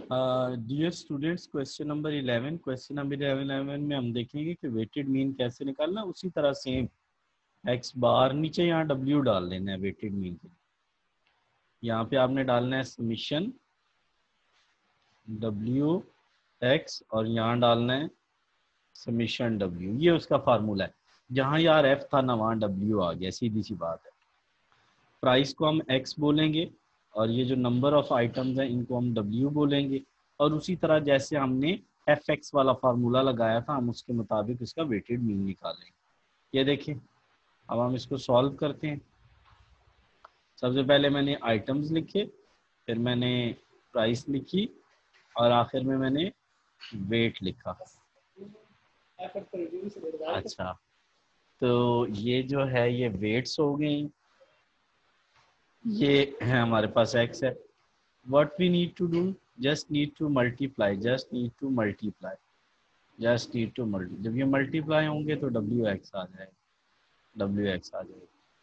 Dear students, question number 11 में हम देखेंगे कि वेटेड मीन कैसे निकालना। उसी तरह सेम एक्स बार नीचे यहाँ डब्ल्यू डाल देना है वेटेड मीन के। यहाँ पे आपने डालना है समीशन डब्ल्यू एक्स और यहाँ डालना है समीशन डब्ल्यू। ये उसका फार्मूला है। जहाँ यार एफ था ना वहाँ डब्ल्यू आ गया, सीधी सी बात है। प्राइस को हम एक्स बोलेंगे और ये जो नंबर ऑफ आइटम्स हैं इनको हम डब्ल्यू बोलेंगे। और उसी तरह जैसे हमने एफ एक्स वाला फार्मूला लगाया था हम उसके मुताबिक इसका वेटेड मीन निकालेंगे। ये देखिए, अब हम इसको सॉल्व करते हैं। सबसे पहले मैंने आइटम्स लिखे, फिर मैंने प्राइस लिखी और आखिर में मैंने वेट लिखा। अच्छा, तो ये जो है ये वेट्स हो गए, ये है हमारे पास एक्स है। What we need to do, just need to multiply, जब ये मल्टीप्लाई होंगे तो डब्ल्यू एक्स आ जाएगा,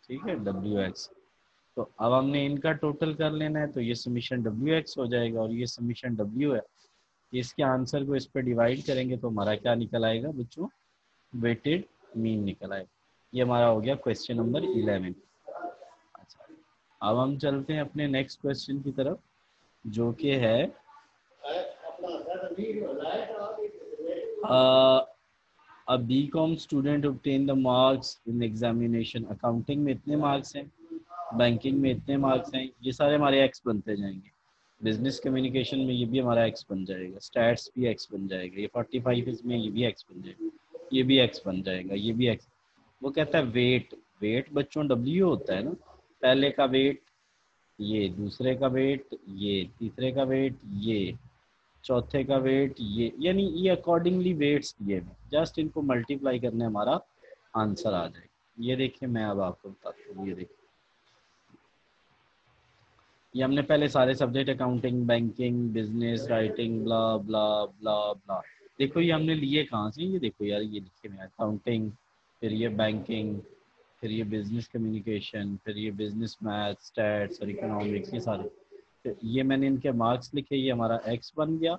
ठीक है, डब्ल्यू एक्स। तो अब हमने इनका टोटल कर लेना है, तो ये समीशन डब्ल्यू एक्स हो जाएगा और ये समीशन डब्ल्यू है। इसके आंसर को इस पर डिवाइड करेंगे तो हमारा क्या निकल आएगा बच्चों, वेटेड मीन निकल आएगा। ये हमारा हो गया क्वेश्चन नंबर 11। अच्छा, अब हम चलते हैं अपने नेक्स्ट क्वेश्चन की तरफ, जो कि है a BCom student obtain the marks in examination. Accounting में इतने मार्क्स हैं, बैंकिंग में इतने मार्क्स हैं, ये सारे हमारे एक्स बनते जाएंगे। बिजनेस कम्युनिकेशन में ये भी हमारा एक्स बन जाएगा, स्टैट्स भी एक्स बन जाएगा, ये 45 इसमें ये भी एक्स बन जाएगा, ये भी एक्स बन जाएगा, ये भी एक्स। वो कहता है वेट, वेट बच्चों डब्ल्यू होता है ना, पहले का वेट ये, दूसरे का वेट ये, तीसरे का वेट ये, चौथे का वेट ये, यानी ये अकॉर्डिंगली वेट्स दिए हैं, जस्ट इनको मल्टीप्लाई करने हमारा आंसर आ जाएगा। ये देखिए मैं अब आपको बताता हूँ, ये देखिए ये हमने पहले सारे subject accounting, banking, business, writing, blah blah blah blah, देखो ये हमने लिए कहाँ से, ये देखो यार, ये लिखे हुए अकाउंटिंग, फिर ये बैंकिंग, फिर ये बिजनेस कम्युनिकेशन, फिर ये बिजनेस मैथ, स्टैट्स और इकोनॉमिक्स, ये सारे। तो ये मैंने इनके मार्क्स लिखे, ये हमारा एक्स बन गया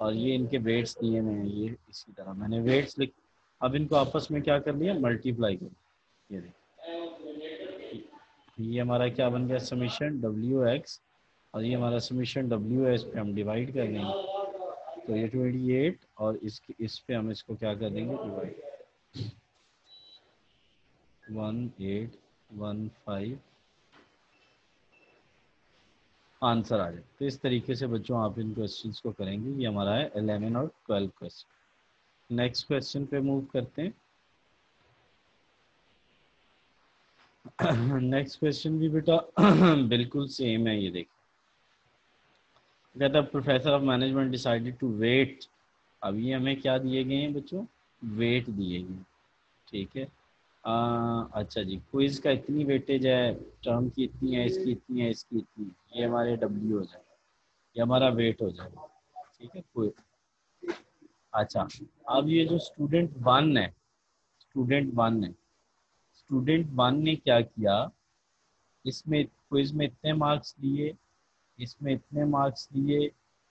और ये इनके वेट्स दिए हुए हैं, ये इसी तरह मैंने वेट्स लिख। अब इनको आपस में क्या कर लिया, मल्टीप्लाई कर दिया। ये देखिए, ये हमारा क्या बन गया, समीशन डब्ल्यू एक्स और ये हमारा समीशन डब्ल्यू है, इस पे हम डिवाइड कर देंगे तो ये 28 और इस पे हम इसको क्या कर देंगे, डिवाइड 1815 आंसर आ जाए। तो इस तरीके से बच्चों आप इन क्वेश्चंस को करेंगे। ये हमारा है 11 और 12 क्वेश्चन। नेक्स्ट क्वेश्चन पे मूव करते हैं। नेक्स्ट क्वेश्चन भी बेटा बिल्कुल सेम है। ये देखिए, कहता है professor of management decided to wait. अब ये हमें क्या दिए गए हैं बच्चों, वेट दिए गए हैं, ठीक है। अच्छा जी, क्विज का इतनी वेटेज है, टर्म की इतनी है, इसकी इतनी है, इसकी इतनी है, ये हमारे डब्ल्यू हो जाएगा, ये हमारा वेट हो जाएगा, ठीक है। कोई अच्छा, अब ये जो स्टूडेंट वन ने क्या किया, इसमें क्विज में इतने मार्क्स दिए, इसमें इतने मार्क्स दिए,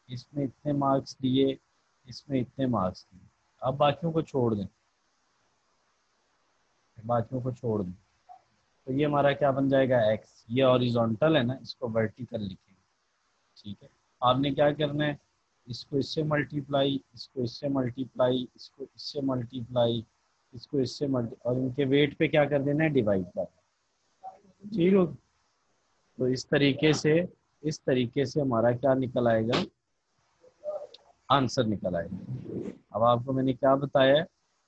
इसमें इतने मार्क्स दिए, इसमें इतने मार्क्स दिए। अब बाकियों को छोड़ दें, बाकियों को छोड़ दें, तो ये हमारा क्या बन जाएगा, एक्स। ये हॉरिजॉन्टल है ना, इसको वर्टिकल लिखेंगे, ठीक है। आपने क्या करना है, इसको इससे मल्टीप्लाई, इसको इससे मल्टीप्लाई, इसको इससे मल्टीप्लाई, इसको इससे मल्टी, और इनके वेट पे क्या कर देना है, डिवाइड कर, ठीक है। तो इस तरीके से हमारा क्या निकल आएगा, आंसर निकल आएगा। अब आपको मैंने क्या बताया है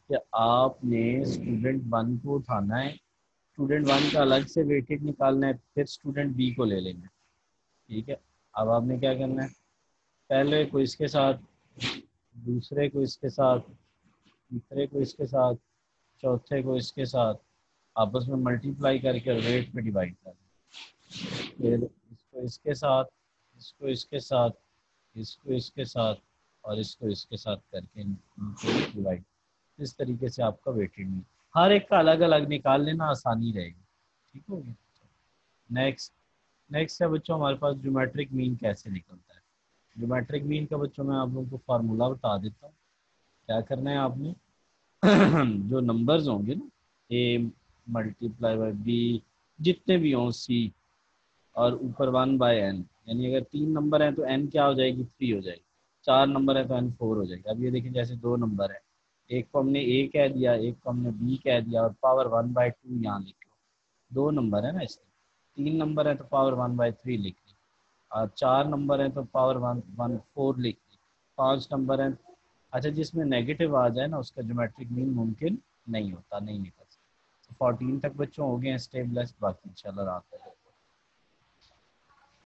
कि आपने स्टूडेंट वन को उठाना है, स्टूडेंट वन का अलग से वेटेज निकालना है, फिर स्टूडेंट बी को ले लेना है, ठीक है। अब आपने क्या करना है, पहले को इसके साथ, दूसरे को इसके साथ, तीसरे को इसके साथ, चौथे को इसके साथ आपस में मल्टीप्लाई करके रेट पे डिवाइड कर दें। फिर इसको इसके साथ, इसको इसके साथ, इसको इसके साथ और इसको इसके साथ करके इनको डिवाइड। इस तरीके से आपका वेटेड मीन, हर एक का अलग अलग निकाल लेना, आसानी रहेगी, ठीक हो गया। नेक्स्ट नेक्स्ट है बच्चों हमारे पास ज्योमेट्रिक मीन कैसे निकलता है। ज्योमेट्रिक मीन का बच्चों मैं आप लोगों को फार्मूला बता देता हूँ। क्या करना है आपने जो नंबर्स होंगे ना, ए मल्टीप्लाई बाई बी, जितने भी हों सी, और ऊपर 1/n, यानी अगर 3 नंबर हैं तो n क्या हो जाएगी, 3 हो जाएगी। 4 नंबर है तो n 4 हो जाएगी। अब ये देखिए जैसे 2 नंबर है, एक को हमने a कह दिया, एक को हमने b कह दिया, और पावर 1/2 यहाँ लिख लो। 2 नंबर है ना इसमें, 3 नंबर है तो पावर 1/3 लिख ली, और 4 नंबर है तो पावर 1/4 लिख ली। 5 नंबर है, अच्छा जिसमें नेगेटिव आ जाए ना उसका ज्योमेट्रिक मीन मुमकिन नहीं होता, नहीं निकल सकता। 14 तक बच्चों हो गए हैं स्टेबलेस, बाकी इंशाल्लाह रात तक